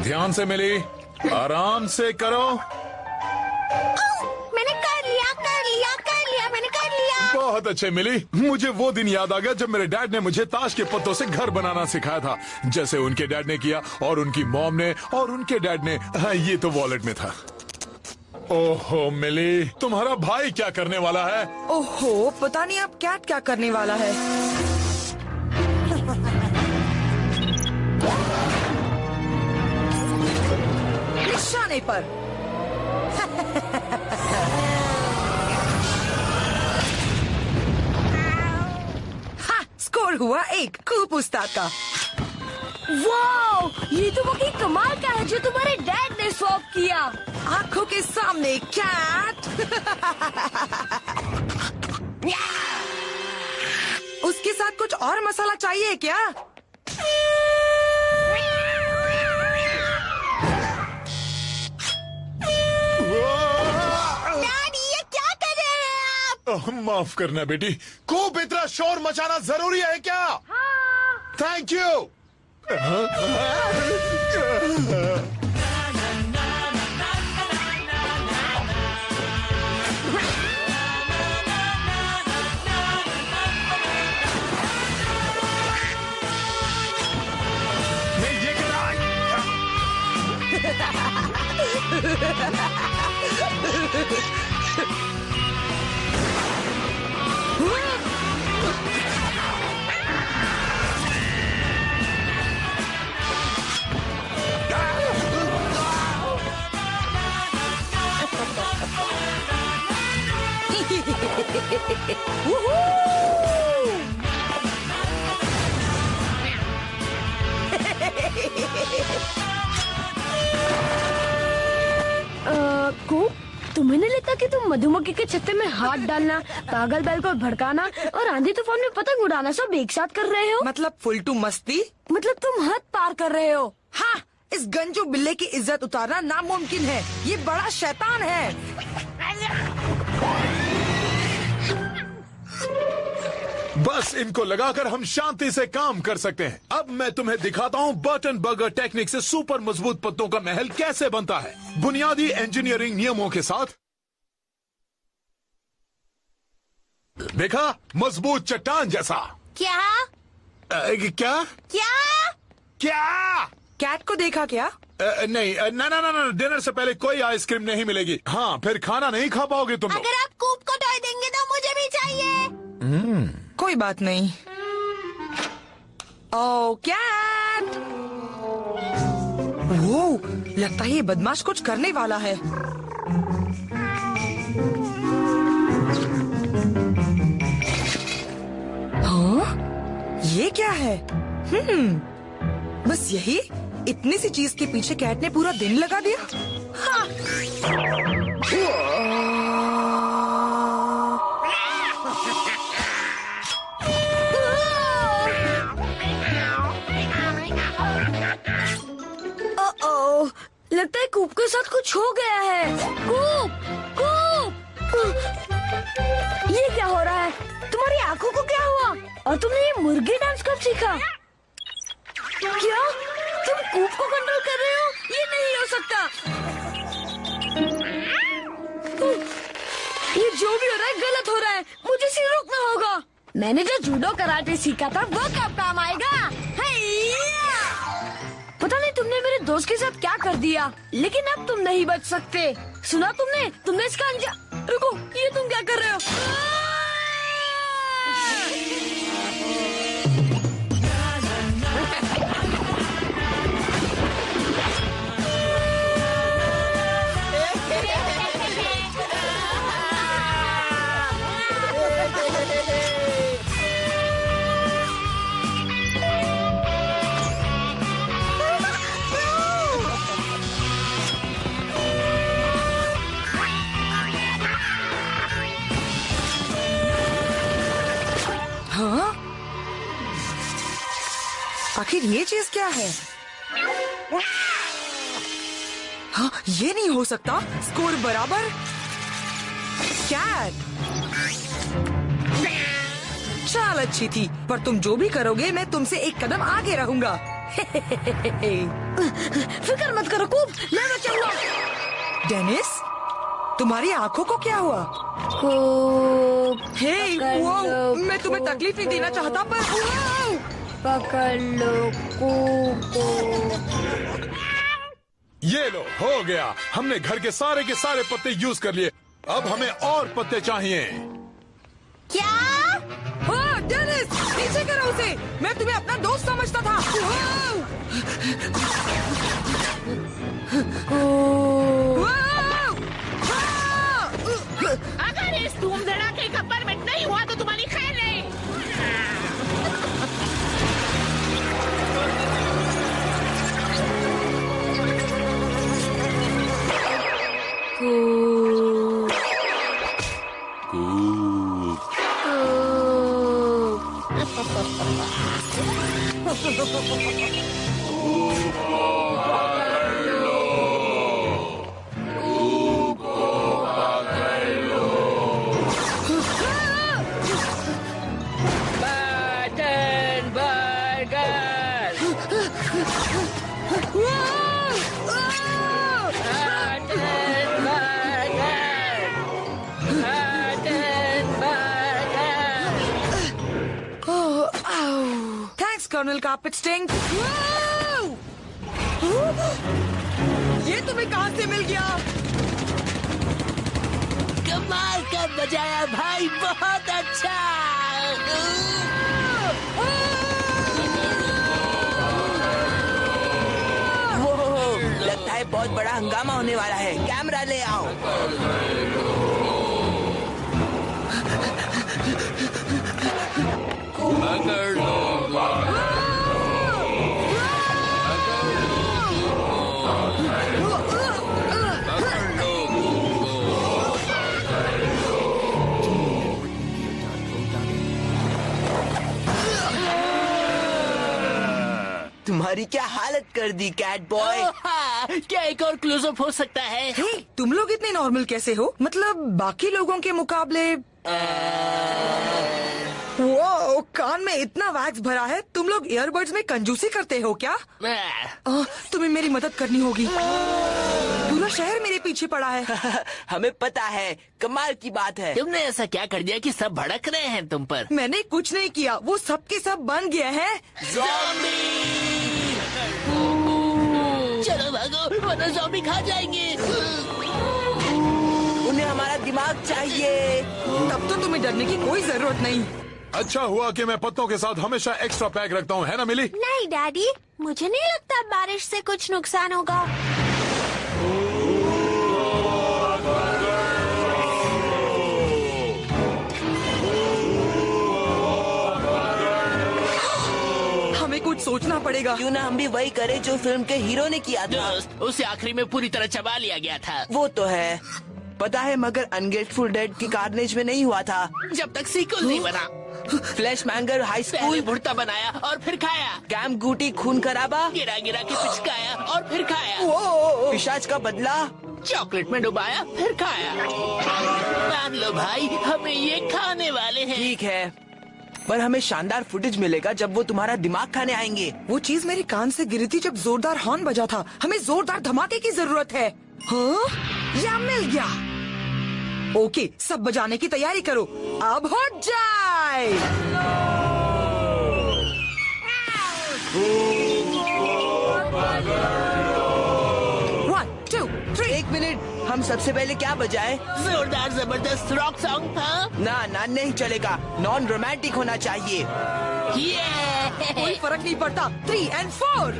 ध्यान से मिली, आराम से करो। मैंने कर लिया मैंने कर लिया। बहुत अच्छे मिली। मुझे वो दिन याद आ गया जब मेरे डैड ने मुझे ताश के पत्तों से घर बनाना सिखाया था, जैसे उनके डैड ने किया और उनकी मॉम ने और उनके डैड ने। हाँ, ये तो वॉलेट में था। ओहो मिली, तुम्हारा भाई क्या करने वाला है? ओहो, पता नहीं अब कैट क्या करने वाला है। निशाने पर। हाँ, स्कोर हुआ 1 कूप उस्ताद का। वाओ, ये तो वो कमाल का है जो तुम्हारे डैड ने सॉल्व किया। आंखों के सामने कैट। उसके साथ कुछ और मसाला चाहिए क्या? डैडी, ये क्या कर रहे हैं आप? माफ करना बेटी, खूब इतना शोर मचाना जरूरी है क्या? Thank you. नहीं, ये क्या? को तुम्हें नहीं लगता कि तुम मधुमक्खी के छत्ते में हाथ डालना, पागल बैल को भड़काना और आंधी तूफान में पतंग उड़ाना सब एक साथ कर रहे हो? मतलब फुलटू मस्ती? मतलब तुम हद पार कर रहे हो। हाँ, इस गंजू बिल्ले की इज्जत उतारना नामुमकिन है। ये बड़ा शैतान है। बस इनको लगाकर हम शांति से काम कर सकते हैं। अब मैं तुम्हें दिखाता हूँ बर्टन बर्गर टेक्निक से सुपर मजबूत पत्तों का महल कैसे बनता है, बुनियादी इंजीनियरिंग नियमों के साथ। देखा, मजबूत चट्टान जैसा। क्या क्या क्या? क्या? कैट को देखा क्या? नहीं, ना ना ना ना, डिनर से पहले कोई आइसक्रीम नहीं मिलेगी। हाँ, फिर खाना नहीं खा पाओगे तुम लोग। अगर आप कूप को टॉय देंगे तो मुझे भी चाहिए। कोई बात नहीं। ओ कैट! वो लगता है ये बदमाश कुछ करने वाला है। हाँ? ये क्या है? बस यही? इतनी सी चीज के पीछे कैट ने पूरा दिन लगा दिया? हाँ। लगता है कूप के साथ कुछ हो गया है। कूप, कूप, ये क्या हो रहा है? तुम्हारी आंखों को क्या हुआ? और तुमने ये मुर्गी डांस कब सीखा? क्या तुम कूप को कंट्रोल कर रहे हो? ये नहीं हो सकता। ये जो भी हो रहा है गलत हो रहा है। मुझे इसे रोकना होगा। मैंने जो जूडो कराटे सीखा था वो कब काम आएगा? पता नहीं तुमने मेरे दोस्त के साथ क्या कर दिया, लेकिन अब तुम नहीं बच सकते। सुना तुमने इसका अंजाम। रुको, ये तुम क्या कर रहे हो? आखिर ये चीज क्या है? हाँ, ये नहीं हो सकता। स्कोर बराबर। कैट चाल अच्छी थी, पर तुम जो भी करोगे मैं तुमसे एक कदम आगे रहूंगा। फिक्र मत करो कूप, मैं बचाऊंगा। डेनिस, तुम्हारी आंखों को क्या हुआ? कूप हे, पकड़ वो लो, मैं तुम्हें तकलीफ नहीं देना चाहता पर वो। पकड़ लो कूप को। ये लो, हो गया। हमने घर के सारे पत्ते यूज कर लिए। अब हमें और पत्ते चाहिए। क्या? हाँ, डेनिस, नीचे करो उसे। मैं तुम्हें अपना दोस्त समझता था। अगर इस धूम धड़ाके का परमिट नहीं हुआ तो तुम्हारी खैर नहीं। Button burger, button burger, button burger. Thanks colonel carpet sting. ये तुम्हें कहाँ से मिल गया? कमाल का बजाया भाई, बहुत अच्छा। वो लगता है बहुत बड़ा हंगामा होने वाला है। कैमरा ले आओ। तुम्हारी क्या हालत कर दी कैट बॉय। क्या एक और क्लोजअप हो सकता है? हे, तुम लोग इतने नॉर्मल कैसे हो? मतलब बाकी लोगों के मुकाबले। वो कान में इतना वैक्स भरा है। तुम लोग ईयरबड्स में कंजूसी करते हो क्या? तुम्हें मेरी मदद करनी होगी। पूरा शहर मेरे पीछे पड़ा है। हमें पता है, कमाल की बात है। तुमने ऐसा क्या कर दिया कि सब भड़क रहे हैं तुम पर? मैंने कुछ नहीं किया, वो सब के सब बन गए हैं। चलो भागो, वरना ज़ॉम्बी खा जाएंगे। उन्हें हमारा दिमाग चाहिए। तब तो तुम्हें डरने की कोई जरूरत नहीं। अच्छा हुआ कि मैं पत्तों के साथ हमेशा एक्स्ट्रा पैक रखता हूँ, है ना मिली? नहीं डैडी, मुझे नहीं लगता बारिश से कुछ नुकसान होगा। हमें कुछ सोचना पड़ेगा। क्यों ना हम भी वही करें जो फिल्म के हीरो ने किया था। उसे आखिरी में पूरी तरह चबा लिया गया था। वो तो है, पता है, मगर अनग्रेटफुल डेड की कार्नेज में नहीं हुआ था। जब तक सीक्वल नहीं बना। फ्लैश मैंगर हाई स्कूल भुट्टा बनाया और फिर खाया। कैम गूटी खून खराबा गिरा गिरा के पिचकाया और फिर खाया। पिशाच का बदला चॉकलेट में डुबाया फिर खाया। मान लो भाई, हमें ये खाने वाले हैं। ठीक है, पर हमें शानदार फुटेज मिलेगा जब वो तुम्हारा दिमाग खाने आएंगे। वो चीज मेरे कान से गिरी थी जब जोरदार हॉर्न बजा था। हमें जोरदार धमाके की जरूरत है। हाँ? या मिल गया। ओके, सब बजाने की तैयारी करो। अब हो जाए। 1, 2, 3। एक मिनट, हम सबसे पहले क्या बजाए? जोरदार जबरदस्त रॉक सॉन्ग था। ना नहीं चलेगा, नॉन रोमांटिक होना चाहिए। कोई फर्क नहीं पड़ता। 3 और 4।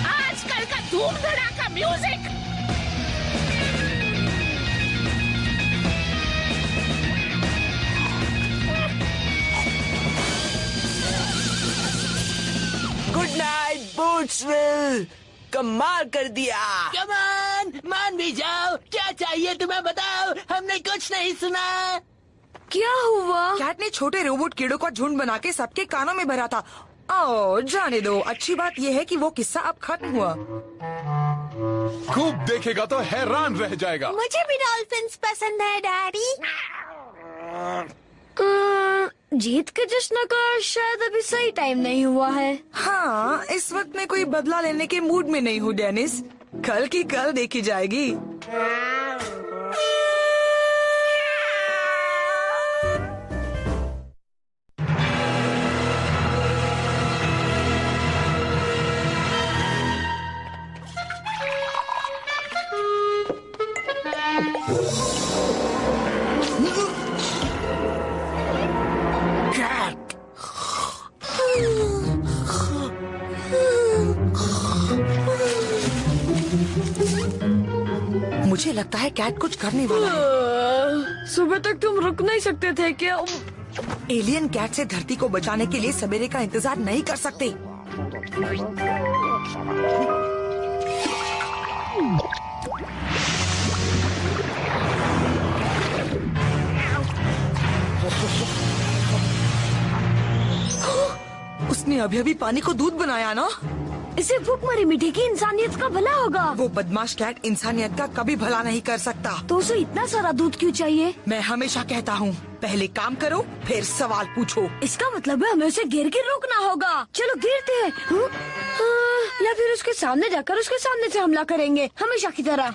आजकल का धूम धड़ाका म्यूजिक। गुड नाइट बूट्सविल, कमाल कर दिया। कमान, मान भी जाओ। क्या चाहिए तुम्हें बताओ, हमने कुछ नहीं सुना। क्या हुआ? कैट ने छोटे रोबोट कीड़ों का झुंड बना के सबके कानों में भरा था। ओ, जाने दो। अच्छी बात यह है कि वो किस्सा अब खत्म हुआ। खूब देखेगा तो हैरान रह जाएगा। मुझे भी डॉल्फिन्स पसंद है डैडी। जीत के जश्न का शायद अभी सही टाइम नहीं हुआ है। हाँ, इस वक्त मैं कोई बदला लेने के मूड में नहीं हूँ डेनिस। कल की कल देखी जाएगी। मुझे लगता है कैट कुछ करने वाला है। सुबह तक तुम रुक नहीं सकते थे क्या? एलियन कैट से धरती को बचाने के लिए सवेरे का इंतजार नहीं कर सकते। उसने अभी अभी पानी को दूध बनाया ना। इसे भूखमरी मिट्टी की इंसानियत का भला होगा। वो बदमाश कैट इंसानियत का कभी भला नहीं कर सकता। तो उसे इतना सारा दूध क्यों चाहिए? मैं हमेशा कहता हूँ, पहले काम करो फिर सवाल पूछो। इसका मतलब है हमें उसे घेर के रोकना होगा। चलो घेरते हैं। या फिर उसके सामने जाकर उसके सामने से हमला करेंगे, हमेशा की तरह।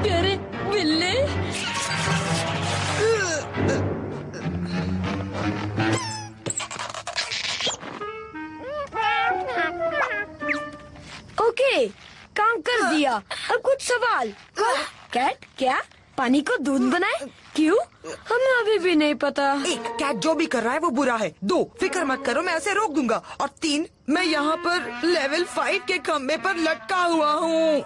प्यारे बिल्ले, ओके, काम कर दिया। अब कुछ सवाल। कैट क्या पानी को दूध बनाए? क्यों? हमें अभी भी नहीं पता। 1, कैट जो भी कर रहा है वो बुरा है। 2, फिक्र मत करो, मैं उसे रोक दूंगा। और 3, मैं यहाँ पर लेवल 5 के खंबे पर लटका हुआ हूँ।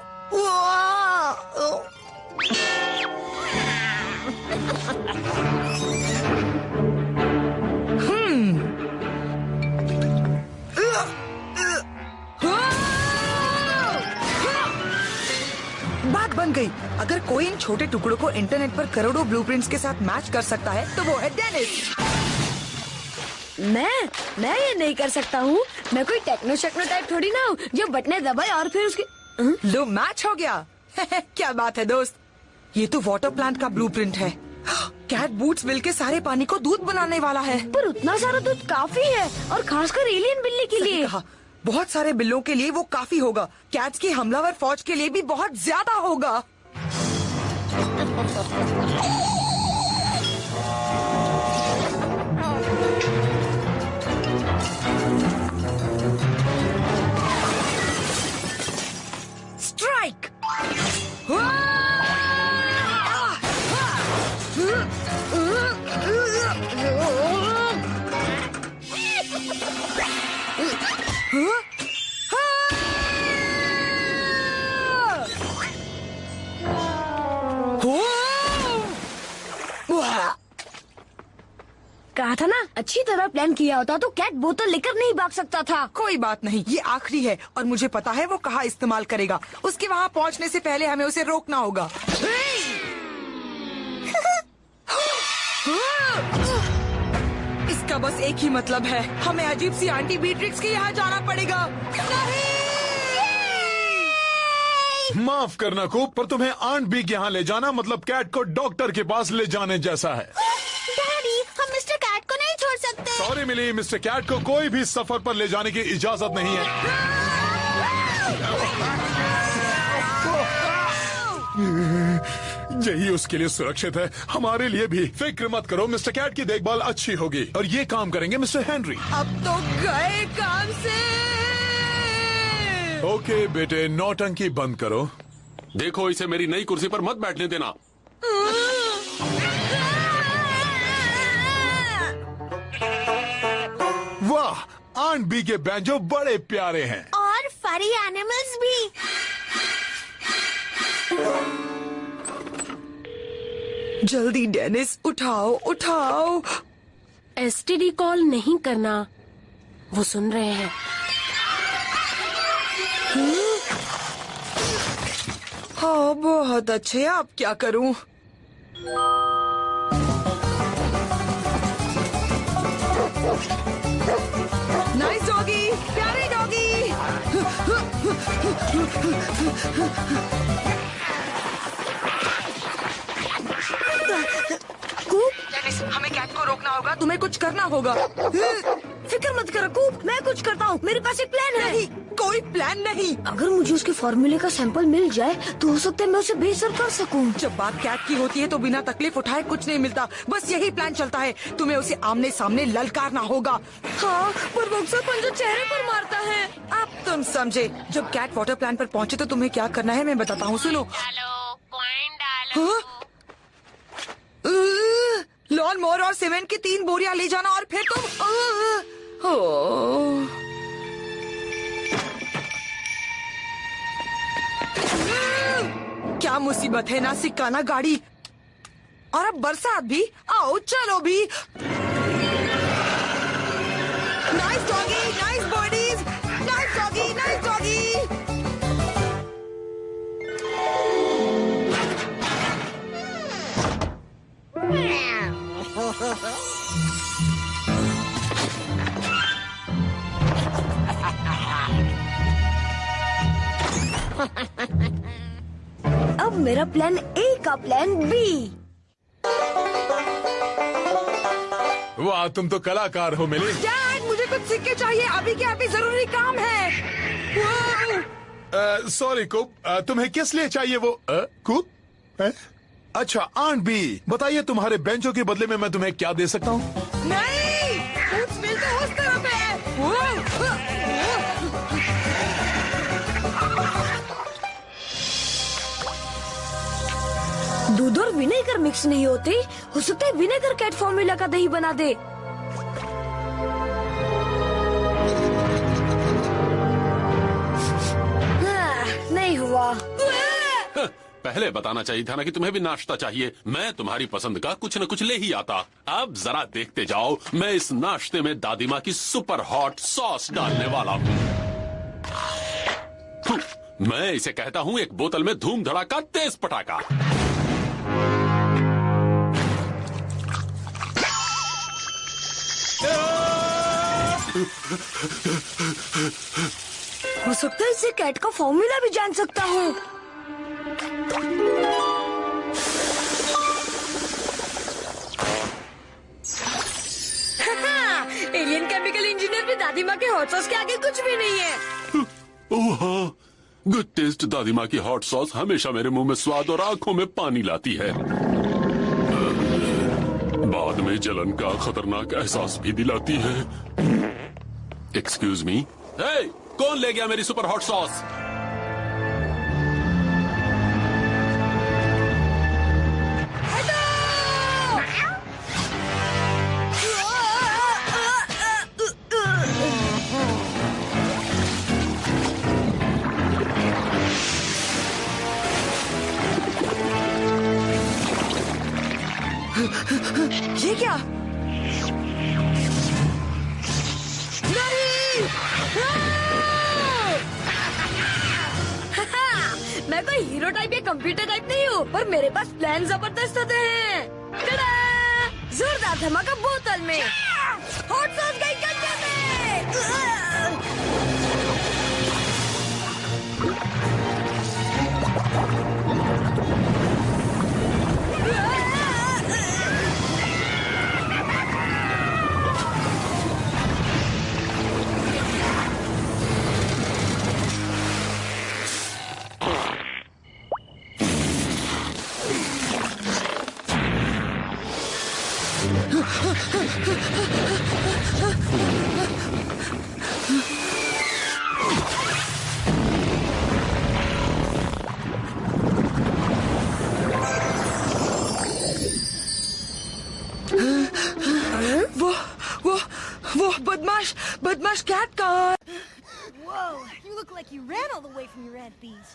बात बन गई। अगर कोई इन छोटे टुकड़ों को इंटरनेट पर करोड़ों ब्लूप्रिंट्स के साथ मैच कर सकता है तो वो है डेनिस। मैं ये नहीं कर सकता हूँ। मैं कोई टेक्नो शेक्नो टाइप थोड़ी ना हूँ जो बटने दबाए और फिर उसके लो मैच हो गया। क्या बात है दोस्त, ये तो वाटर प्लांट का ब्लूप्रिंट है। कैट बूट्स मिल के सारे पानी को दूध बनाने वाला है। पर उतना सारा दूध काफी है, और खासकर एलियन बिल्ली के लिए। कहा, बहुत सारे बिल्लों के लिए वो काफी होगा। कैट्स की हमलावर फौज के लिए भी बहुत ज्यादा होगा। स्ट्राइक! कहा था ना, अच्छी तरह प्लान किया होता तो कैट बोतल लेकर नहीं भाग सकता था। कोई बात नहीं, ये आखिरी है और मुझे पता है वो कहाँ इस्तेमाल करेगा। उसके वहाँ पहुँचने से पहले हमें उसे रोकना होगा। इसका बस एक ही मतलब है, हमें अजीब सी आंटी बीट्रिक्स के यहाँ जाना पड़ेगा। नहीं! माफ करना कूप, पर तुम्हें आंट बी के यहाँ ले जाना मतलब कैट को डॉक्टर के पास ले जाने जैसा है। डैडी, हम मिस्टर कैट को नहीं छोड़ सकते। सॉरी मिली, मिस्टर कैट को कोई भी सफर पर ले जाने की इजाजत नहीं है। यही उसके लिए सुरक्षित है, हमारे लिए भी। फिक्र मत करो, मिस्टर कैट की देखभाल अच्छी होगी और ये काम करेंगे मिस्टर हेनरी। अब तो गए काम से। ओके बेटे, नौटंकी बंद करो। देखो, इसे मेरी नई कुर्सी पर मत बैठने देना। वाह, आंट बी के बैंजो बड़े प्यारे हैं। और फरी एनिमल्स भी। जल्दी डेनिस, उठाओ उठाओ। एसटीडी कॉल नहीं करना, वो सुन रहे हैं। हाँ बहुत अच्छे, अब क्या करूं? नाइस डॉगी, प्यारे डॉगी। डेनिस, हमें कैट को रोकना होगा, तुम्हें कुछ करना होगा। फिक्र मत करो कूप, मैं कुछ करता हूँ। मेरे पास एक प्लान है। नहीं, कोई प्लान नहीं। अगर मुझे उसके फॉर्मूले का सैंपल मिल जाए तो हो सकता है मैं उसे बेहतर कर सकूं। जब बात कैट की होती है तो बिना तकलीफ उठाए कुछ नहीं मिलता। बस यही प्लान चलता है, तुम्हें उसे आमने सामने ललकारना होगा। हाँ, पर वो अक्सर पंजा चेहरे पर मारता है। अब तुम समझे। जब कैट वाटर प्लान पर पहुंचे तो तुम्हें क्या करना है मैं बताता हूँ, सुनो। हाँ? लॉन मोर और सीमेंट की 3 बोरियां ले जाना और फिर तुम क्या मुसीबत है, ना सिक्का ना गाड़ी, और अब बरसात भी। आओ चलो भी। Nice doggy, nice bodies, nice doggy, nice doggy. अब मेरा प्लान ए का प्लान बी। वाह, तुम तो कलाकार हो मिली। डैड, मुझे कुछ सिक्के चाहिए, अभी के अभी जरूरी काम है। सॉरी कूप, तुम्हें किस लिए चाहिए वो? कूप? अच्छा आंट बी, बताइए तुम्हारे बेंचों के बदले में मैं तुम्हें क्या दे सकता हूँ? नहीं, कुछ मिल तो उस तरफ है। दूध और विनेगर मिक्स नहीं होते, हो सकता है विनेगर कैट फॉर्मूला का दही बना दे। नहीं हुआ। पहले बताना चाहिए था ना कि तुम्हें भी नाश्ता चाहिए। मैं तुम्हारी पसंद का कुछ न कुछ ले ही आता। अब जरा देखते जाओ, मैं इस नाश्ते में दादी माँ की सुपर हॉट सॉस डालने वाला हूँ। मैं इसे कहता हूँ एक बोतल में धूम धड़ाका तेज पटाखा। हो सकता है इससे कैट का फॉर्मूला भी जान सकता हूँ। एलियन केमिकल इंजीनियर भी दादी माँ के हॉट सॉस के आगे कुछ भी नहीं है। ओह हाँ, गुड टेस्ट दादी माँ की हॉट सॉस हमेशा मेरे मुंह में स्वाद और आंखों में पानी लाती है। बाद में जलन का खतरनाक एहसास भी दिलाती है। एक्सक्यूज मी, हे, कौन ले गया मेरी सुपर हॉट सॉस? ये क्या? नहीं! मैं कोई हीरो टाइप या कंप्यूटर टाइप नहीं हूँ, पर मेरे पास प्लान जबरदस्त होते हैं। टडा! जोरदार धमाका बोतल में, हॉट सॉस गई गंजे में। बदमाश बदमाश कैट कहाँ है? Whoa, you look like you ran all the way from your Aunt Bee's.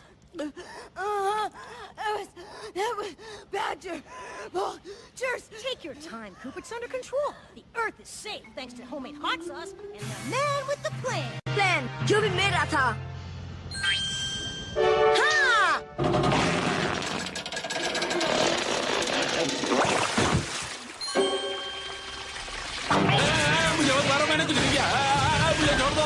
That was Badger. Vultures. Take your time, Coop. It's under control. The Earth is safe thanks to homemade hot sauce and the man with the plan. Plan जो भी मेरा था। हाँ। मुझे बता रहा हूं, मैंने कुछ नहीं किया। मुझे छोड़ दो।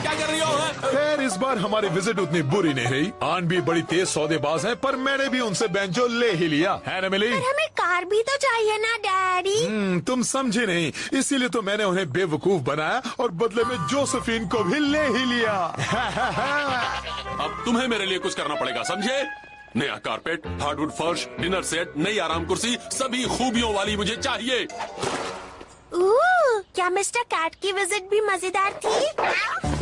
क्या कर रही हो? खैर इस बार हमारी विजिट उतनी बुरी नहीं रही। आन भी बड़ी तेज सौदेबाज है, पर मैंने भी उनसे बेंचो ले ही लिया है ना मिली? हमें कार भी तो चाहिए ना डैडी। तुम समझे नहीं, इसीलिए तो मैंने उन्हें बेवकूफ बनाया और बदले में जोसेफिन को भी ले ही लिया। अब तुम्हें मेरे लिए कुछ करना पड़ेगा, समझे? नया कारपेट, हार्डवुड फर्श, डिनर सेट, नई आराम कुर्सी, सभी खूबियों वाली मुझे चाहिए। क्या मिस्टर कैट की विजिट भी मजेदार थी?